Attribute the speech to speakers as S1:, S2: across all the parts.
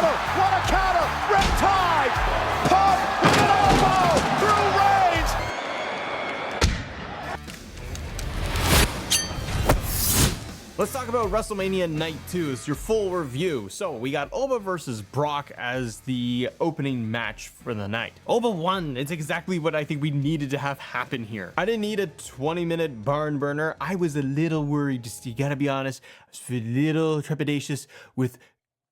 S1: counter! What a counter! Riptide! Pump with an elbow through Reigns!
S2: Let's talk about WrestleMania Night 2. It's your full review. So we got Oba versus Brock as the opening match for the night. Oba won. It's exactly what I think we needed to have happen here. I didn't need a 20-minute barn burner. I was a little worried, just you gotta be honest. I was a little trepidatious with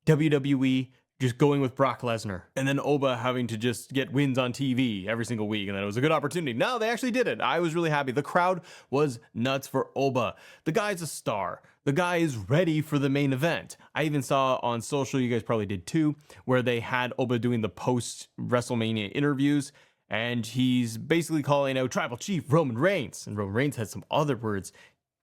S2: WWE just going with Brock Lesnar and then Oba having to just get wins on TV every single week, and then it was a good opportunity. No, they actually did it. I was really happy. The crowd was nuts for Oba. The guy's a star. The guy is ready for the main event. I even saw on social, you guys probably did too, where they had Oba doing the post WrestleMania interviews, and he's basically calling out Tribal Chief Roman Reigns, and Roman Reigns had some other words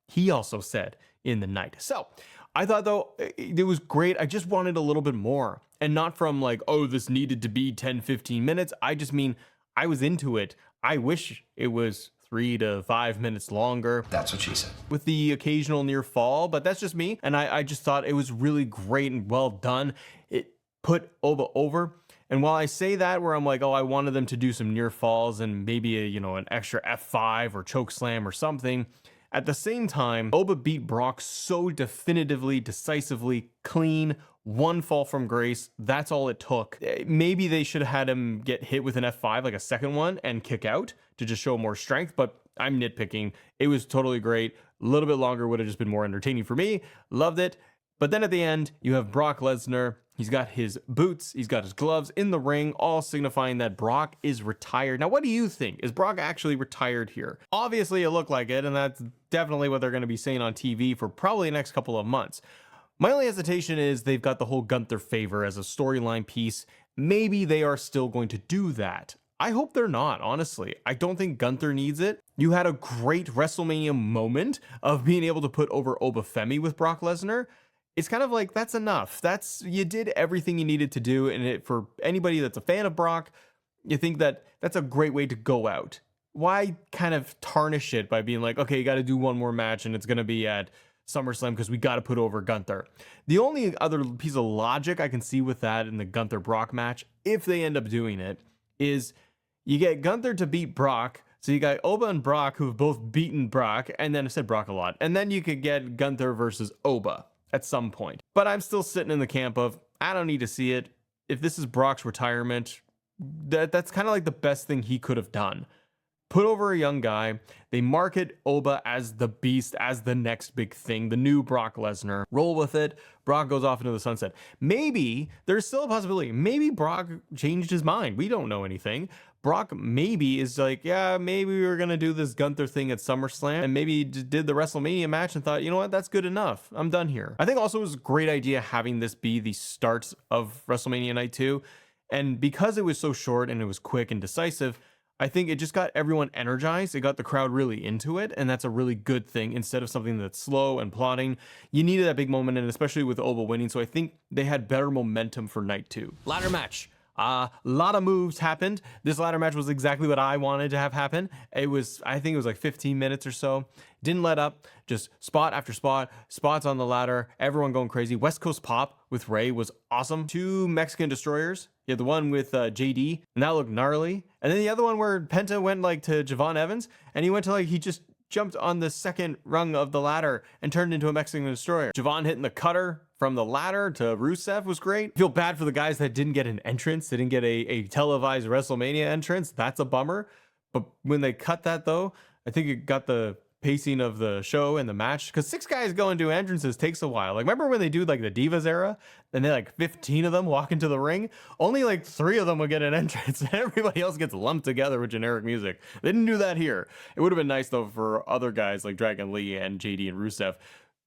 S2: he also said in the night. So I thought though it was great. I just wanted a little bit more, and not from like, oh, this needed to be 10-15 minutes. I just mean I was into it. I wish it was 3 to 5 minutes longer.
S3: That's what she said.
S2: With the occasional near fall, but that's just me. And I just thought it was really great and well done. It put Oba over. And while I say that, where I'm like, oh, I wanted them to do some near falls and maybe an extra F5 or choke slam or something. At the same time, Oba beat Brock so definitively, decisively, clean, one fall from grace. That's all it took. Maybe they should have had him get hit with an F5, like a second one, and kick out to just show more strength, but I'm nitpicking. It was totally great. A little bit longer would have just been more entertaining for me. Loved it. But then at the end, you have Brock Lesnar. He's got his boots, he's got his gloves in the ring, all signifying that Brock is retired. Now, what do you think? Is Brock actually retired here? Obviously, it looked like it, and that's definitely what they're going to be saying on TV for probably the next couple of months. My only hesitation is they've got the whole Gunther favor as a storyline piece. Maybe they are still going to do that. I hope they're not, honestly. I don't think Gunther needs it. You had a great WrestleMania moment of being able to put over Oba Femi with Brock Lesnar. It's kind of like, that's enough. You did everything you needed to do, and for anybody that's a fan of Brock, you think that that's a great way to go out. Why kind of tarnish it by being like, okay, you got to do one more match, and it's going to be at SummerSlam because we got to put over Gunther. The only other piece of logic I can see with that in the Gunther-Brock match, if they end up doing it, is you get Gunther to beat Brock. So you got Oba and Brock who have both beaten Brock, and then I said Brock a lot, and then you could get Gunther versus Oba at some point. But I'm still sitting in the camp of, I don't need to see it. If this is Brock's retirement, that's kind of like the best thing he could have done. Put over a young guy. They market Oba as the beast, as the next big thing, the new Brock Lesnar. Roll with it. Brock goes off into the sunset. Maybe there's still a possibility. Maybe Brock changed his mind. We don't know anything. Brock maybe is like, yeah, maybe we were going to do this Gunther thing at SummerSlam, and maybe did the WrestleMania match and thought, you know what, that's good enough. I'm done here. I think also it was a great idea having this be the start of WrestleMania Night 2. And because it was so short and it was quick and decisive, I think it just got everyone energized. It got the crowd really into it, and that's a really good thing instead of something that's slow and plodding. You needed that big moment, and especially with Oba winning, so I think they had better momentum for Night 2. Ladder match. A lot of moves happened. This ladder match was exactly what I wanted to have happen. I think it was like 15 minutes or so. Didn't let up. Just spot after spot, spots on the ladder, everyone going crazy. West Coast Pop with Ray was awesome. 2 Mexican destroyers. You had the one with JD, and that looked gnarly. And then the other one where Penta went like to Javon Evans, and he went to he just jumped on the second rung of the ladder and turned into a Mexican destroyer. Javon hitting the cutter from the ladder to Rusev was great. I feel bad for the guys that didn't get an entrance. They didn't get a televised WrestleMania entrance. That's a bummer. But when they cut that though, I think it got the pacing of the show and the match, because 6 guys going to entrances takes a while. Like, remember when they do the Divas era and they 15 of them walk into the ring? Only 3 of them would get an entrance and everybody else gets lumped together with generic music. They didn't do that here. It would have been nice though for other guys like Dragon Lee and JD and Rusev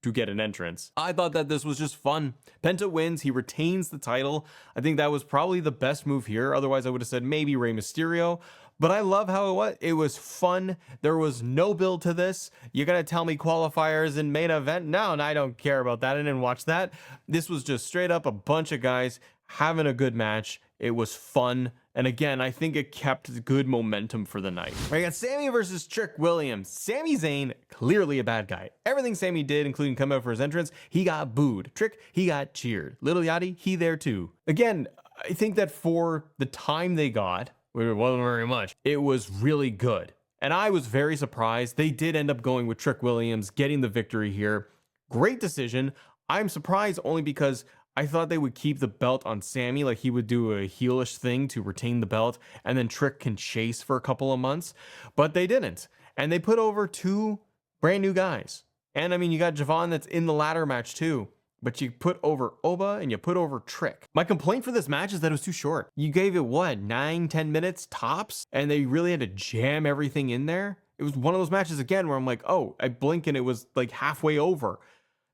S2: to get an entrance. I thought that this was just fun. Penta wins, he retains the title. I think that was probably the best move here. Otherwise I would have said maybe Rey Mysterio. But I love how it was. It was fun. There was no build to this. You're going to tell me qualifiers and main event? No, and I don't care about that. I didn't watch that. This was just straight up a bunch of guys having a good match. It was fun. And again, I think it kept good momentum for the night. I got Sami versus Trick Williams. Sami Zayn, clearly a bad guy. Everything Sami did, including come out for his entrance, he got booed. Trick, he got cheered. Little Yachty, he there too. Again, I think that for the time they got, it wasn't very much, it was really good. And I was very surprised. They did end up going with Trick Williams, getting the victory here. Great decision. I'm surprised only because I thought they would keep the belt on Sami, like he would do a heelish thing to retain the belt, and then Trick can chase for a couple of months, but they didn't. And they put over 2 brand new guys. And I mean, you got Javon that's in the ladder match too, but you put over Oba and you put over Trick. My complaint for this match is that it was too short. You gave it what, 9-10 minutes tops? And they really had to jam everything in there. It was one of those matches again where I'm like, oh, I blink and it was like halfway over.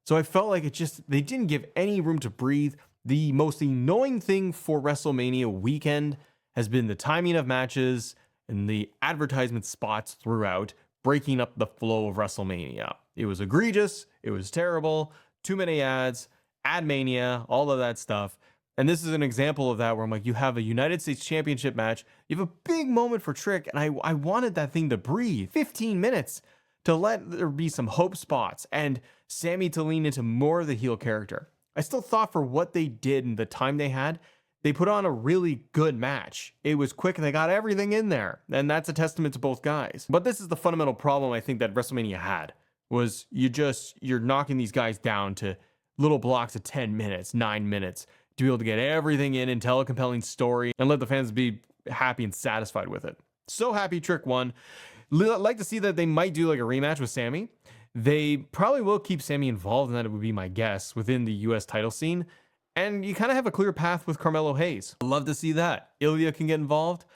S2: So I felt like they didn't give any room to breathe. The most annoying thing for WrestleMania weekend has been the timing of matches and the advertisement spots throughout, breaking up the flow of WrestleMania. It was egregious. It was terrible. Too many ads, ad mania, all of that stuff. And this is an example of that where I'm like, you have a United States Championship match. You have a big moment for Trick. And I wanted that thing to breathe. 15 minutes to let there be some hope spots and Sami to lean into more of the heel character. I still thought for what they did and the time they had, they put on a really good match. It was quick and they got everything in there. And that's a testament to both guys. But this is the fundamental problem I think that WrestleMania had, was you're knocking these guys down to little blocks of 10 minutes, 9 minutes to be able to get everything in and tell a compelling story and let the fans be happy and satisfied with it. So happy Trick won. Like to see that they might do like a rematch with Sami. They probably will keep Sami involved, and that would be my guess, within the US title scene. And you kind of have a clear path with Carmelo Hayes. I'd love to see that. Ilya can get involved.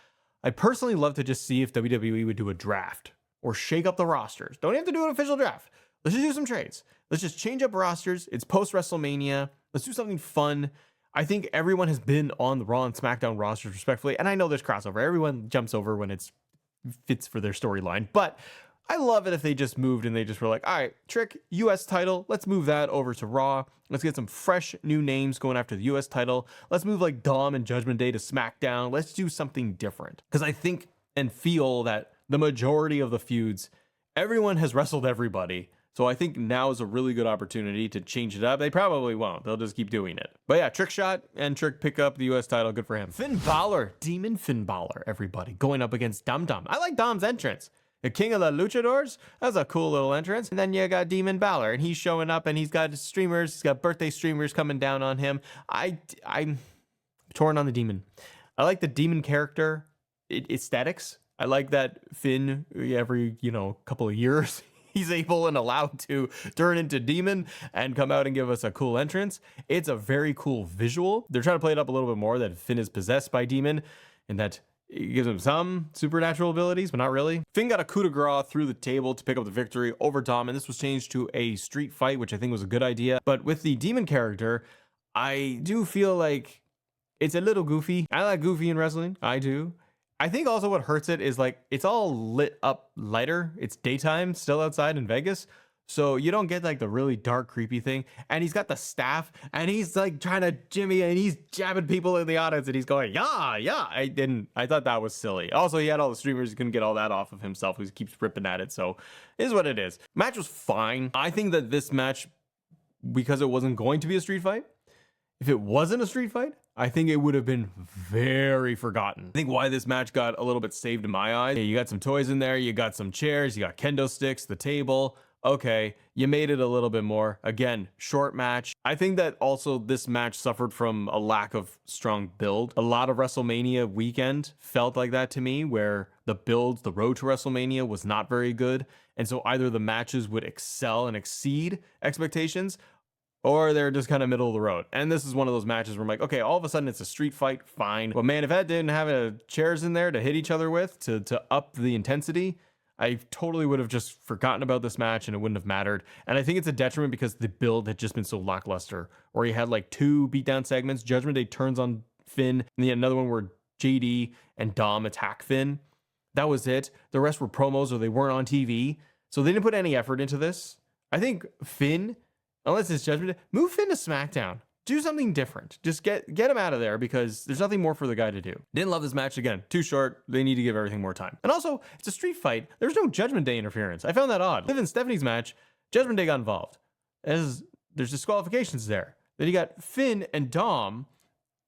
S2: I personally love to just see if WWE would do a draft or shake up the rosters. Don't have to do an official draft. Let's just do some trades. Let's just change up rosters. It's post WrestleMania. Let's do something fun. I think everyone has been on the Raw and SmackDown rosters respectfully, and I know there's crossover. Everyone jumps over when it fits for their storyline, but I love it if they just moved and they just were like, all right, Trick, US title, let's move that over to Raw. Let's get some fresh new names going after the US title. Let's move like Dom and Judgment Day to SmackDown. Let's do something different. Because I think and feel that the majority of the feuds, everyone has wrestled everybody. So I think now is a really good opportunity to change it up. They probably won't. They'll just keep doing it. But yeah, Trick shot and Trick pick up the US title. Good for him. Finn Balor, Demon Finn Balor, everybody, going up against Dum Dum. I like Dom's entrance. The King of the Luchadors, that's a cool little entrance. And then you got Demon Balor, and he's showing up, and he's got streamers. He's got birthday streamers coming down on him. I'm torn on the Demon. I like the Demon character aesthetics. I like that Finn, every couple of years, he's able and allowed to turn into Demon and come out and give us a cool entrance. It's a very cool visual. They're trying to play it up a little bit more that Finn is possessed by Demon, and that it gives him some supernatural abilities, but not really. Finn got a coup de grace through the table to pick up the victory over Dom, and this was changed to a street fight, which I think was a good idea. But with the Demon character, I do feel like it's a little goofy. I like goofy in wrestling. I do. I think also what hurts it is like it's all lit up lighter. It's daytime still outside in Vegas. So you don't get like the really dark, creepy thing. And he's got the staff and he's like trying to jimmy and he's jabbing people in the audience and he's going, yeah. I thought that was silly. Also, he had all the streamers. He couldn't get all that off of himself. He keeps ripping at it. So it is what it is. Match was fine. I think that this match, because it wasn't going to be a street fight, if it wasn't a street fight, I think it would have been very forgotten. I think why this match got a little bit saved in my eyes. You got some toys in there. You got some chairs. You got kendo sticks, the table. Okay, you made it a little bit more. Again, short match. I think that also this match suffered from a lack of strong build. A lot of WrestleMania weekend felt like that to me, where the build, the road to WrestleMania was not very good. And so either the matches would excel and exceed expectations, or they're just kind of middle of the road. And this is one of those matches where I'm like, okay, all of a sudden it's a street fight, fine. But man, if that didn't have chairs in there to hit each other with to up the intensity, I totally would have just forgotten about this match and it wouldn't have mattered. And I think it's a detriment because the build had just been so lackluster. Or you had like 2 beatdown segments. Judgment Day turns on Finn, and then another one where JD and Dom attack Finn. That was it. The rest were promos or they weren't on TV. So they didn't put any effort into this. I think Finn, unless it's Judgment Day, move Finn to SmackDown. do something different. Just get him out of there because there's nothing more for the guy to do. Didn't love this match. Again, too short. They need to give everything more time. And also, it's a street fight. There's no Judgment Day interference. I found that odd. Liv and Stephanie's match, Judgment Day got involved. There's disqualifications there. Then you got Finn and Dom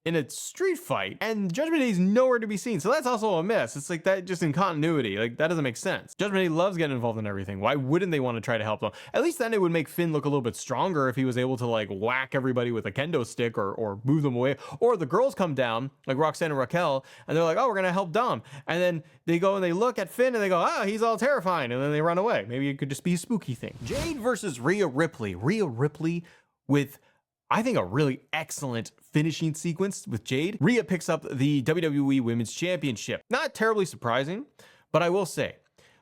S2: in a street fight, and Judgment Day's nowhere to be seen. So that's also a miss. It's like that just in continuity. Like, that doesn't make sense. Judgment Day loves getting involved in everything. Why wouldn't they want to try to help them? At least then it would make Finn look a little bit stronger if he was able to like whack everybody with a kendo stick or move them away. Or the girls come down, like Roxanne and Raquel, and they're like, oh, we're gonna help Dom. And then they go and they look at Finn and they go, oh, he's all terrifying. And then they run away. Maybe it could just be a spooky thing. Jade versus Rhea Ripley. Rhea Ripley with, I think, a really excellent finishing sequence with Jade. Rhea picks up the WWE Women's Championship. Not terribly surprising, but I will say,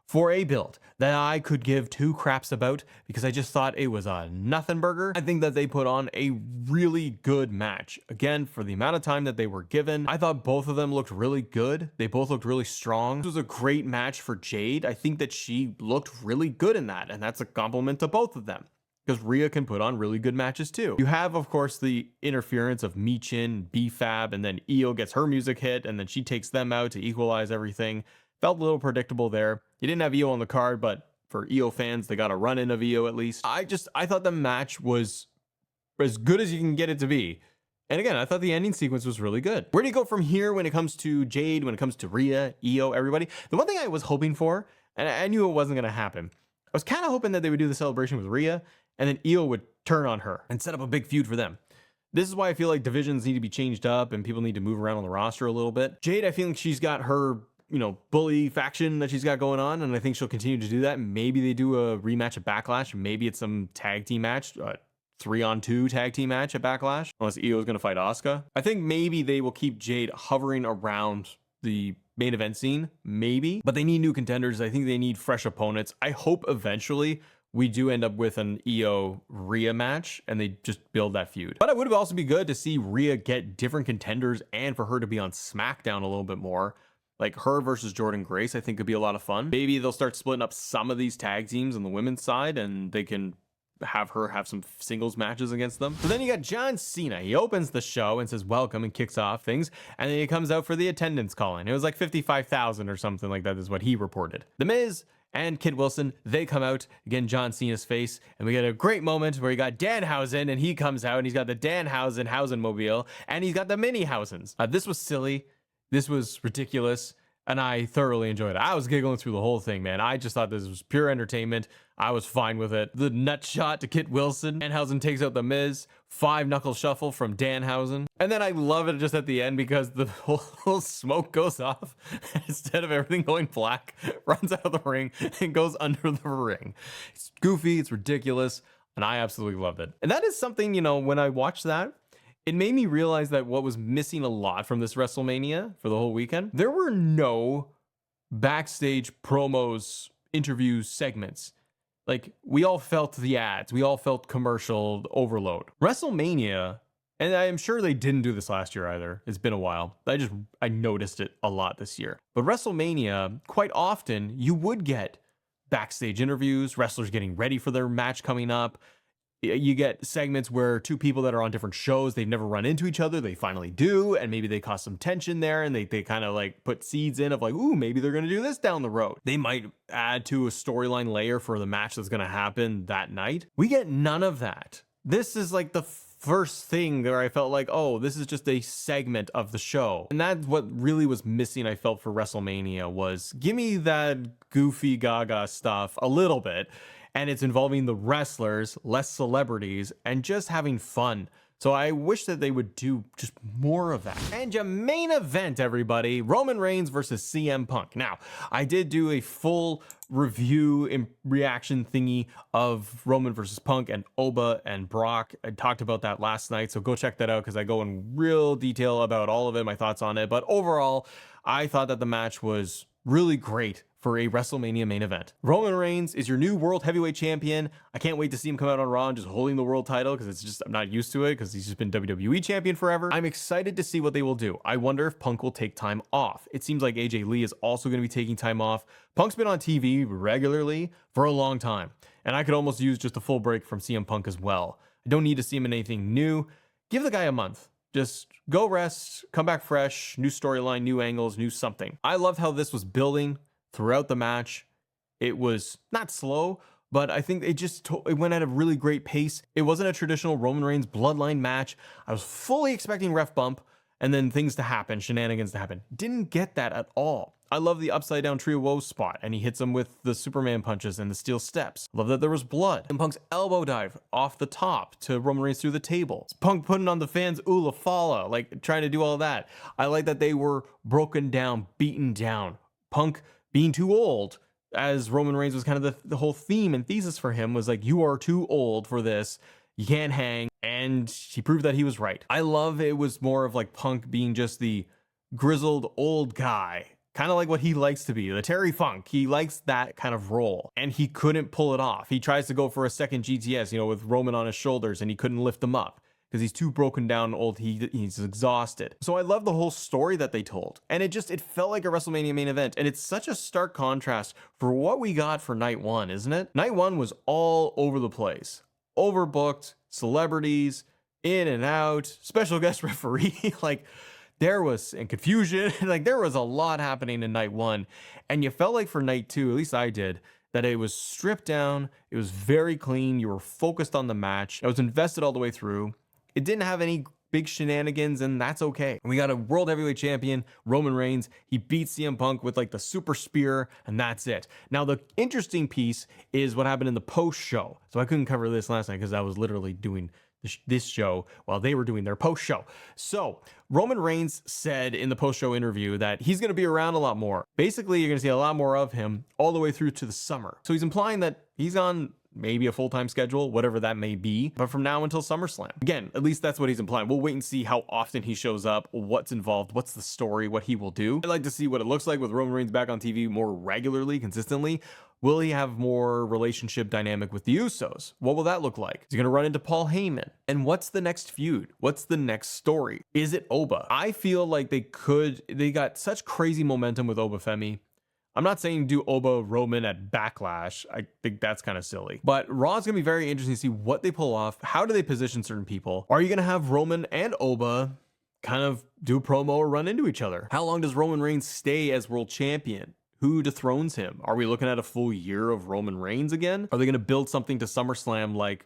S2: for a build that I could give two craps about because I just thought it was a nothing burger, I think that they put on a really good match. Again, for the amount of time that they were given, I thought both of them looked really good. They both looked really strong. This was a great match for Jade. I think that she looked really good in that, and that's a compliment to both of them, because Rhea can put on really good matches too. You have, of course, the interference of Michin, B-Fab, and then Io gets her music hit, and then she takes them out to equalize everything. Felt a little predictable there. You didn't have Io on the card, but for Io fans, they got a run-in of Io at least. I thought the match was as good as you can get it to be. And again, I thought the ending sequence was really good. Where do you go from here when it comes to Jade, when it comes to Rhea, Io, everybody? The one thing I was hoping for, and I knew it wasn't going to happen, I was kind of hoping that they would do the celebration with Rhea, and then Io would turn on her and set up a big feud for them. This is why I feel like divisions need to be changed up and people need to move around on the roster a little bit. Jade, I feel like she's got her, bully faction that she's got going on, and I think she'll continue to do that. Maybe they do a rematch at Backlash. Maybe it's some tag team match, 3-on-2 tag team match at Backlash, unless Io is going to fight Asuka. I think maybe they will keep Jade hovering around the main event scene, maybe, but they need new contenders. I think they need fresh opponents. I hope eventually we do end up with an Io Rhea match and they just build that feud. But it would also be good to see Rhea get different contenders and for her to be on SmackDown a little bit more. Like her versus Jordynne Grace, I think could be a lot of fun. Maybe they'll start splitting up some of these tag teams on the women's side and they can have her have some singles matches against them. So then you got John Cena. He opens the show and says welcome and kicks off things, and then he comes out for the attendance calling. It was like 55,000 or something like that is what he reported. The Miz and Kid Wilson, they come out, again, John Cena's face, and we get a great moment where you got Danhausen, and he comes out, and he's got the Danhausen mobile, and he's got the mini Hausens. This was silly. This was ridiculous, and I thoroughly enjoyed it. I was giggling through the whole thing, man. I just thought this was pure entertainment. I was fine with it. The nut shot to Kit Wilson. Danhausen takes out the Miz. 5-knuckle shuffle from Danhausen. And then I love it just at the end because the whole smoke goes off. Instead of everything going black, runs out of the ring and goes under the ring. It's goofy. It's ridiculous. And I absolutely loved it. And that is something, when I watched that, it made me realize that what was missing a lot from this WrestleMania for the whole weekend, there were no backstage promos, interviews, segments. Like, we all felt the ads. We all felt commercial overload. WrestleMania, and I'm sure they didn't do this last year either. It's been a while. I noticed it a lot this year. But WrestleMania, quite often, you would get backstage interviews, wrestlers getting ready for their match coming up. You get segments where two people that are on different shows, they've never run into each other, they finally do, and maybe they cause some tension there, and they kind of like put seeds in of like, ooh, maybe they're going to do this down the road. They might add to a storyline layer for the match that's going to happen that night. We get none of that. This is like the first thing where I felt like, oh, this is just a segment of the show. And that's what really was missing, I felt, for WrestleMania was, give me that goofy gaga stuff a little bit. And it's involving the wrestlers, less celebrities, and just having fun. So I wish that they would do just more of that. And your main event, everybody, Roman Reigns versus CM Punk. Now, I did do a full review and reaction thingy of Roman versus Punk and Oba and Brock. I talked about that last night, so go check that out because I go in real detail about all of it, my thoughts on it. But overall, I thought that the match was really great for a WrestleMania main event. Roman Reigns is your new World Heavyweight Champion. I can't wait to see him come out on Raw and just holding the world title because I'm not used to it because he's just been WWE Champion forever. I'm excited to see what they will do. I wonder if Punk will take time off. It seems like AJ Lee is also going to be taking time off. Punk's been on TV regularly for a long time, and I could almost use just a full break from CM Punk as well. I don't need to see him in anything new. Give the guy a month. Just go rest, come back fresh, new storyline, new angles, new something. I loved how this was building throughout the match. It was not slow, but I think it went at a really great pace. It wasn't a traditional Roman Reigns bloodline match. I was fully expecting ref bump and then things to happen, shenanigans to happen. Didn't get that at all. I love the upside down Tree of Woe spot, and he hits him with the Superman punches and the steel steps. Love that there was blood. And Punk's elbow dive off the top to Roman Reigns through the table. Punk putting on the fans Ula Fala, like trying to do all that. I like that they were broken down, beaten down. Punk being too old, as Roman Reigns was kind of the whole theme and thesis for him was like, you are too old for this. You can't hang. And he proved that he was right. I love it was more of like Punk being just the grizzled old guy, kind of like what he likes to be, the Terry Funk. He likes that kind of role, and he couldn't pull it off. He tries to go for a second GTS, with Roman on his shoulders, and he couldn't lift him up because he's too broken down old. He's exhausted. So I love the whole story that they told, and it felt like a WrestleMania main event, and it's such a stark contrast for what we got for night one, isn't it? Night one was all over the place, overbooked, celebrities in and out, special guest referee, like there was and confusion, like there was a lot happening in night one, and you felt like for night two, at least I did, that it was stripped down, it was very clean, you were focused on the match, I was invested all the way through. It didn't have any big shenanigans, and that's okay. We got a world heavyweight champion, Roman Reigns. He beats CM Punk with like the super spear, and that's it. Now, the interesting piece is what happened in the post show. So I couldn't cover this last night because I was literally doing this show while they were doing their post show. So Roman Reigns said in the post show interview that he's going to be around a lot more. Basically, you're going to see a lot more of him all the way through to the summer. So he's implying that he's on maybe a full-time schedule, whatever that may be, but from now until SummerSlam. Again, at least that's what he's implying. We'll wait and see how often he shows up, what's involved, what's the story, what he will do. I'd like to see what it looks like with Roman Reigns back on TV more regularly, consistently. Will he have more relationship dynamic with the Usos? What will that look like? Is he going to run into Paul Heyman? And what's the next feud? What's the next story? Is it Oba? I feel like they got such crazy momentum with Oba Femi. I'm not saying do Oba Roman at Backlash. I think that's kind of silly. But Raw's going to be very interesting to see what they pull off. How do they position certain people? Are you going to have Roman and Oba kind of do a promo or run into each other? How long does Roman Reigns stay as world champion? Who dethrones him? Are we looking at a full year of Roman Reigns again? Are they going to build something to SummerSlam like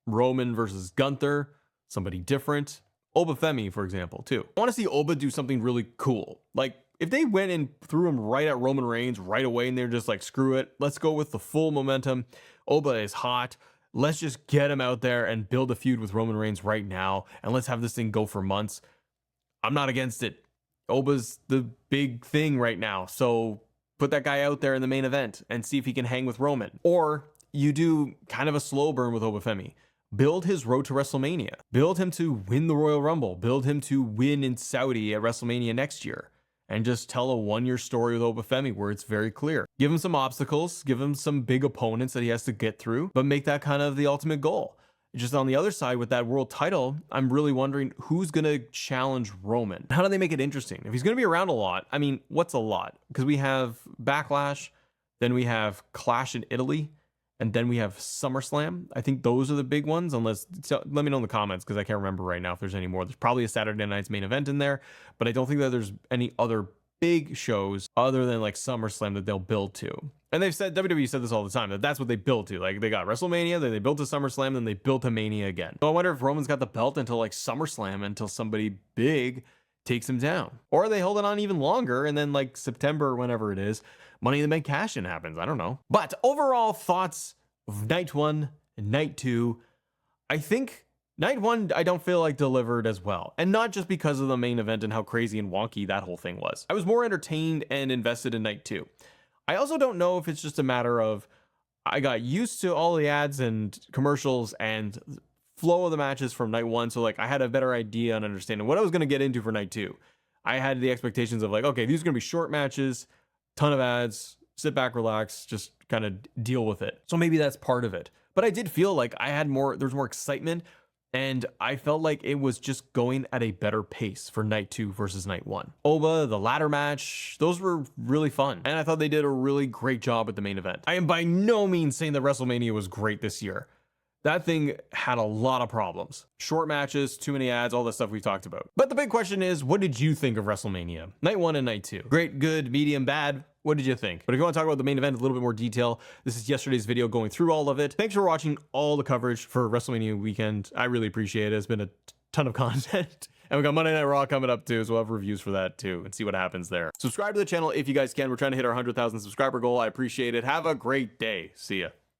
S2: Roman versus Gunther? Somebody different? Oba Femi, for example, too. I want to see Oba do something really cool. Like, if they went and threw him right at Roman Reigns right away and they're just like, screw it, let's go with the full momentum. Oba is hot. Let's just get him out there and build a feud with Roman Reigns right now. And let's have this thing go for months. I'm not against it. Oba's the big thing right now. So put that guy out there in the main event and see if he can hang with Roman. Or you do kind of a slow burn with Oba Femi. Build his road to WrestleMania. Build him to win the Royal Rumble. Build him to win in Saudi at WrestleMania next year. And just tell a one-year story with Oba Femi where it's very clear. Give him some obstacles, give him some big opponents that he has to get through, but make that kind of the ultimate goal. Just on the other side with that world title, I'm really wondering who's going to challenge Roman. How do they make it interesting? If he's going to be around a lot, I mean, what's a lot? Because we have Backlash, then we have Clash in Italy, and then we have SummerSlam. I think those are the big ones, let me know in the comments because I can't remember right now if there's any more. There's probably a Saturday night's main event in there, but I don't think that there's any other big shows other than like SummerSlam that they'll build to. And they've said, WWE said this all the time, that that's what they build to. Like they got WrestleMania, then they built to SummerSlam, then they built to Mania again. So I wonder if Roman's got the belt until like SummerSlam, until somebody big takes him down. Or they hold it on even longer, and then like September or whenever it is, Money in the Bank cash-in happens. I don't know. But overall thoughts of night one and night two, I think night one, I don't feel like delivered as well. And not just because of the main event and how crazy and wonky that whole thing was. I was more entertained and invested in night two. I also don't know if it's just a matter of I got used to all the ads and commercials and flow of the matches from night one. So like I had a better idea and understanding what I was going to get into for night two. I had the expectations of like, okay, these are going to be short matches, ton of ads, sit back, relax, just kind of deal with it. So maybe that's part of it. But I did feel like there was more excitement, and I felt like it was just going at a better pace for night two versus night one. Oba, the ladder match, those were really fun. And I thought they did a really great job at the main event. I am by no means saying that WrestleMania was great this year. That thing had a lot of problems. Short matches, too many ads, all the stuff we've talked about. But the big question is, what did you think of WrestleMania? Night 1 and Night 2. Great, good, medium, bad. What did you think? But if you want to talk about the main event in a little bit more detail, this is yesterday's video going through all of it. Thanks for watching all the coverage for WrestleMania weekend. I really appreciate it. It's been a ton of content. And we got Monday Night Raw coming up too, so we'll have reviews for that too and see what happens there. Subscribe to the channel if you guys can. We're trying to hit our 100,000 subscriber goal. I appreciate it. Have a great day. See ya.